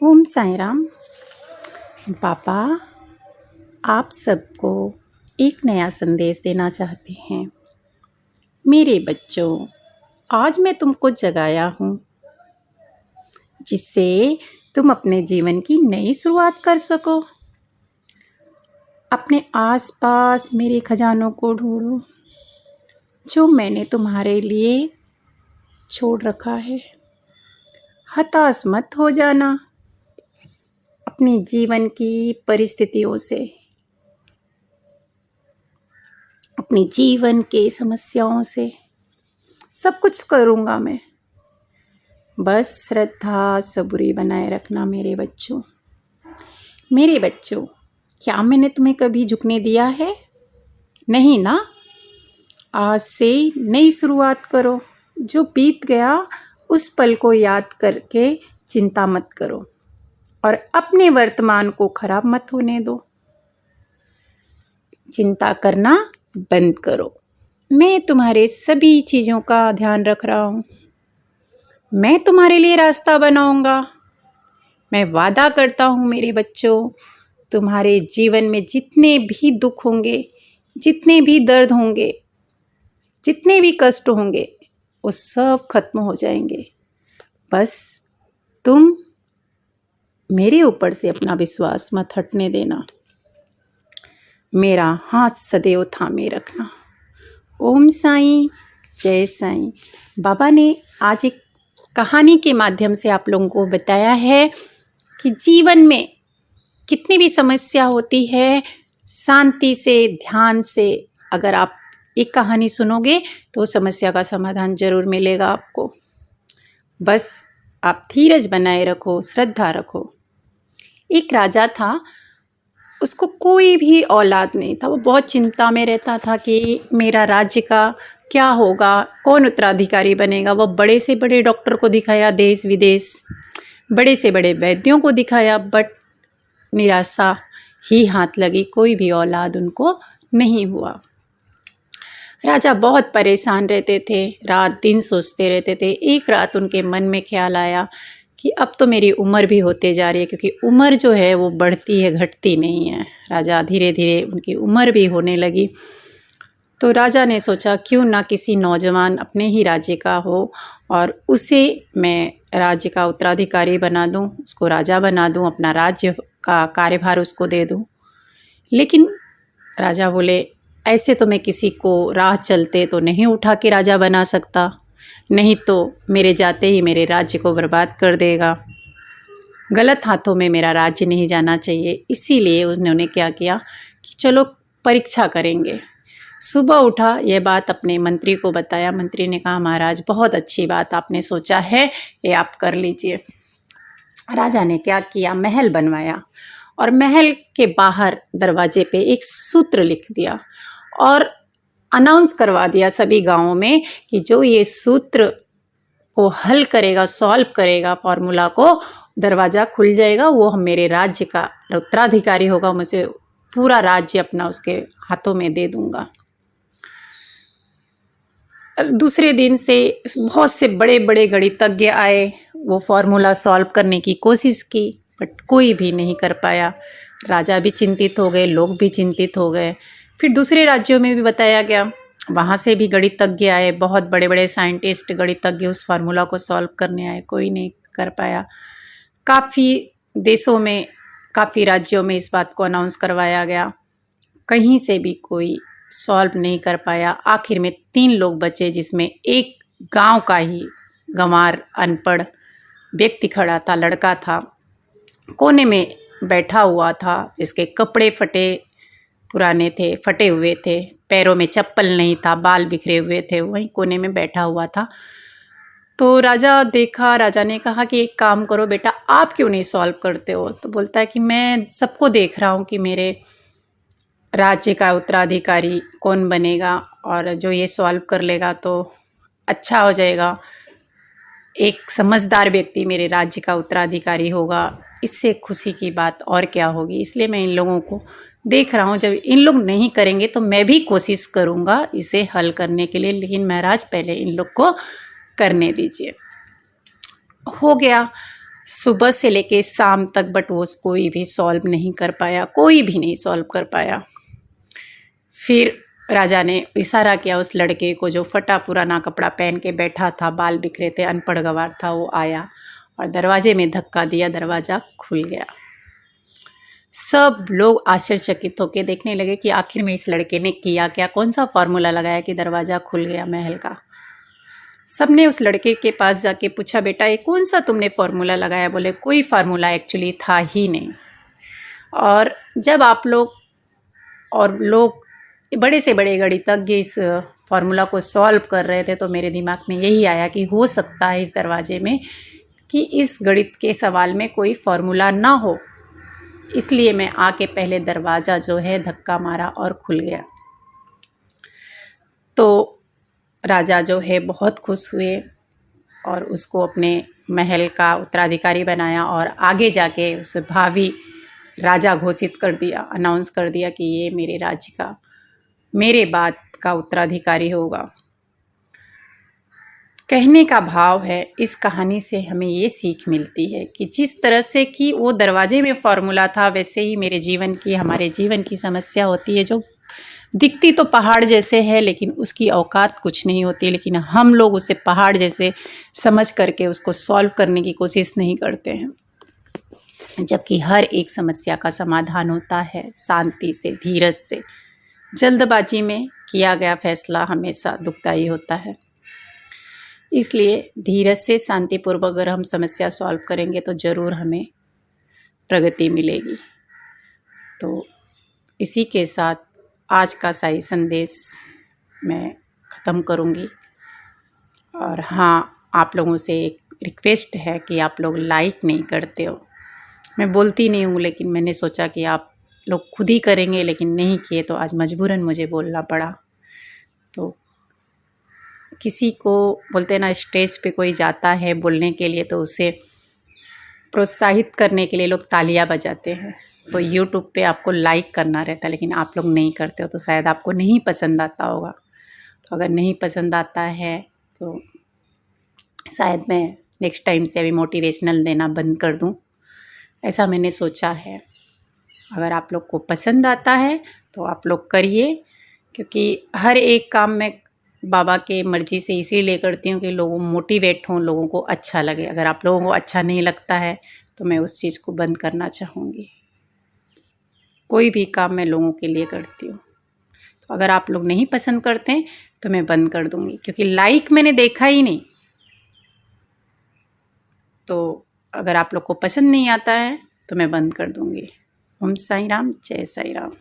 ओम साई राम। पापा, आप सबको एक नया संदेश देना चाहते हैं। मेरे बच्चों, आज मैं तुमको जगाया हूँ जिससे तुम अपने जीवन की नई शुरुआत कर सको। अपने आसपास मेरे खजानों को ढूंढो जो मैंने तुम्हारे लिए छोड़ रखा है। हताश मत हो जाना अपनी जीवन की परिस्थितियों से, अपनी जीवन के समस्याओं से। सब कुछ करूँगा मैं, बस श्रद्धा सबूरी बनाए रखना मेरे बच्चों। मेरे बच्चों, क्या मैंने तुम्हें कभी झुकने दिया है? नहीं ना। आज से नई शुरुआत करो। जो बीत गया उस पल को याद करके चिंता मत करो और अपने वर्तमान को खराब मत होने दो। चिंता करना बंद करो। मैं तुम्हारे सभी चीज़ों का ध्यान रख रहा हूँ। मैं तुम्हारे लिए रास्ता बनाऊंगा। मैं वादा करता हूँ मेरे बच्चों, तुम्हारे जीवन में जितने भी दुख होंगे, जितने भी दर्द होंगे, जितने भी कष्ट होंगे, वो सब खत्म हो जाएंगे। बस तुम मेरे ऊपर से अपना विश्वास मत हटने देना। मेरा हाथ सदैव थामे रखना। ओम साईं, जय साईं। बाबा ने आज एक कहानी के माध्यम से आप लोगों को बताया है कि जीवन में कितनी भी समस्या होती है, शांति से, ध्यान से अगर आप एक कहानी सुनोगे तो समस्या का समाधान जरूर मिलेगा आपको। बस आप धीरज बनाए रखो, श्रद्धा रखो। एक राजा था, उसको कोई भी औलाद नहीं था। वो बहुत चिंता में रहता था कि मेरा राज्य का क्या होगा, कौन उत्तराधिकारी बनेगा। वो बड़े से बड़े डॉक्टर को दिखाया, देश विदेश, बड़े से बड़े वैद्यों को दिखाया, बट निराशा ही हाथ लगी। कोई भी औलाद उनको नहीं हुआ। राजा बहुत परेशान रहते थे, रात दिन सोचते रहते थे। एक रात उनके मन में ख्याल आया कि अब तो मेरी उम्र भी होते जा रही है, क्योंकि उम्र जो है वो बढ़ती है, घटती नहीं है। राजा धीरे धीरे उनकी उम्र भी होने लगी। तो राजा ने सोचा क्यों ना किसी नौजवान अपने ही राज्य का हो और उसे मैं राज्य का उत्तराधिकारी बना दूं, उसको राजा बना दूं, अपना राज्य का कार्यभार उसको दे दूं। लेकिन राजा बोले, ऐसे तो मैं किसी को राह चलते तो नहीं उठा के राजा बना सकता, नहीं तो मेरे जाते ही मेरे राज्य को बर्बाद कर देगा। गलत हाथों में मेरा राज्य नहीं जाना चाहिए। इसीलिए उन्होंने क्या किया कि चलो परीक्षा करेंगे। सुबह उठा, यह बात अपने मंत्री को बताया। मंत्री ने कहा, महाराज बहुत अच्छी बात आपने सोचा है, ये आप कर लीजिए। राजा ने क्या किया, महल बनवाया और महल के बाहर दरवाजे पे एक सूत्र लिख दिया और अनाउंस करवा दिया सभी गांवों में कि जो ये सूत्र को हल करेगा, सॉल्व करेगा फॉर्मूला को, दरवाज़ा खुल जाएगा, वो मेरे राज्य का उत्तराधिकारी होगा, मुझे पूरा राज्य अपना उसके हाथों में दे दूंगा। दूसरे दिन से बहुत से बड़े बड़े गणितज्ञ आए, वो फॉर्मूला सॉल्व करने की कोशिश की, बट कोई भी नहीं कर पाया। राजा भी चिंतित हो गए, लोग भी चिंतित हो गए। फिर दूसरे राज्यों में भी बताया गया, वहाँ से भी गणितज्ञ आए, बहुत बड़े बड़े साइंटिस्ट गणितज्ञ उस फार्मूला को सॉल्व करने आए, कोई नहीं कर पाया। काफ़ी देशों में, काफ़ी राज्यों में इस बात को अनाउंस करवाया गया, कहीं से भी कोई सॉल्व नहीं कर पाया। आखिर में 3 लोग बचे, जिसमें एक गांव का ही गंवार अनपढ़ व्यक्ति खड़ा था, लड़का था, कोने में बैठा हुआ था, जिसके कपड़े फटे पुराने थे, फटे हुए थे, पैरों में चप्पल नहीं था, बाल बिखरे हुए थे, वहीं कोने में बैठा हुआ था। तो राजा देखा, राजा ने कहा कि एक काम करो बेटा, आप क्यों नहीं सॉल्व करते हो? तो बोलता है कि मैं सबको देख रहा हूँ कि मेरे राज्य का उत्तराधिकारी कौन बनेगा और जो ये सॉल्व कर लेगा तो अच्छा हो जाएगा। एक समझदार व्यक्ति मेरे राज्य का उत्तराधिकारी होगा, इससे खुशी की बात और क्या होगी। इसलिए मैं इन लोगों को देख रहा हूँ, जब इन लोग नहीं करेंगे तो मैं भी कोशिश करूँगा इसे हल करने के लिए, लेकिन महाराज पहले इन लोग को करने दीजिए। हो गया, सुबह से लेके शाम तक, बट वो कोई भी सॉल्व नहीं कर पाया, कोई भी नहीं सॉल्व कर पाया। फिर राजा ने इशारा किया उस लड़के को जो फटा पुराना कपड़ा पहन के बैठा था, बाल बिखरे थे, अनपढ़ गंवार था, वो आया और दरवाजे में धक्का दिया, दरवाज़ा खुल गया। सब लोग आश्चर्यचकित होकर देखने लगे कि आखिर में इस लड़के ने किया क्या, कौन सा फार्मूला लगाया कि दरवाज़ा खुल गया महल का। सबने उस लड़के के पास जाके पूछा, बेटा ये कौन सा तुमने फार्मूला लगाया? बोले कोई फार्मूला एक्चुअली था ही नहीं। और जब आप लोग और लोग बड़े से बड़े गणितज्ञ इस फार्मूला को सॉल्व कर रहे थे तो मेरे दिमाग में यही आया कि हो सकता है इस दरवाजे में कि इस गणित के सवाल में कोई फार्मूला ना हो, इसलिए मैं आके पहले दरवाज़ा जो है धक्का मारा और खुल गया। तो राजा जो है बहुत खुश हुए और उसको अपने महल का उत्तराधिकारी बनाया और आगे जाके उसे भावी राजा घोषित कर दिया, अनाउंस कर दिया कि ये मेरे राज्य का, मेरे बाद का उत्तराधिकारी होगा। कहने का भाव है इस कहानी से हमें ये सीख मिलती है कि जिस तरह से कि वो दरवाजे में फार्मूला था, वैसे ही मेरे जीवन की, हमारे जीवन की समस्या होती है जो दिखती तो पहाड़ जैसे है लेकिन उसकी औकात कुछ नहीं होती, लेकिन हम लोग उसे पहाड़ जैसे समझ करके उसको सॉल्व करने की कोशिश नहीं करते हैं। जबकि हर एक समस्या का समाधान होता है शांति से, धीरज से। जल्दबाजी में किया गया फैसला हमेशा दुखदायी होता है। इसलिए धीरज से, शांतिपूर्वक अगर हम समस्या सॉल्व करेंगे तो ज़रूर हमें प्रगति मिलेगी। तो इसी के साथ आज का साई संदेश मैं ख़त्म करूँगी। और हाँ, आप लोगों से एक रिक्वेस्ट है कि आप लोग लाइक नहीं करते हो। मैं बोलती नहीं हूँ लेकिन मैंने सोचा कि आप लोग खुद ही करेंगे, लेकिन नहीं किए तो आज मजबूरन मुझे बोलना पड़ा। तो किसी को बोलते ना, स्टेज पे कोई जाता है बोलने के लिए तो उसे प्रोत्साहित करने के लिए लोग तालियां बजाते हैं। तो यूट्यूब पे आपको लाइक करना रहता है लेकिन आप लोग नहीं करते हो, तो शायद आपको नहीं पसंद आता होगा। तो अगर नहीं पसंद आता है तो शायद मैं नेक्स्ट टाइम से अभी मोटिवेशनल देना बंद कर दूं, ऐसा मैंने सोचा है। अगर आप लोग को पसंद आता है तो आप लोग करिए, क्योंकि हर एक काम मैं बाबा के मर्ज़ी से इसीलिए करती हूँ कि लोग मोटिवेट हों, लोगों को अच्छा लगे। अगर आप लोगों को अच्छा नहीं लगता है तो मैं उस चीज़ को बंद करना चाहूँगी। कोई भी काम मैं लोगों के लिए करती हूँ, तो अगर आप लोग नहीं पसंद करते हैं तो मैं बंद कर दूँगी, क्योंकि लाइक मैंने देखा ही नहीं। तो अगर आप लोग को पसंद नहीं आता है तो मैं बंद कर दूँगी। ओम साई राम, जय साई राम।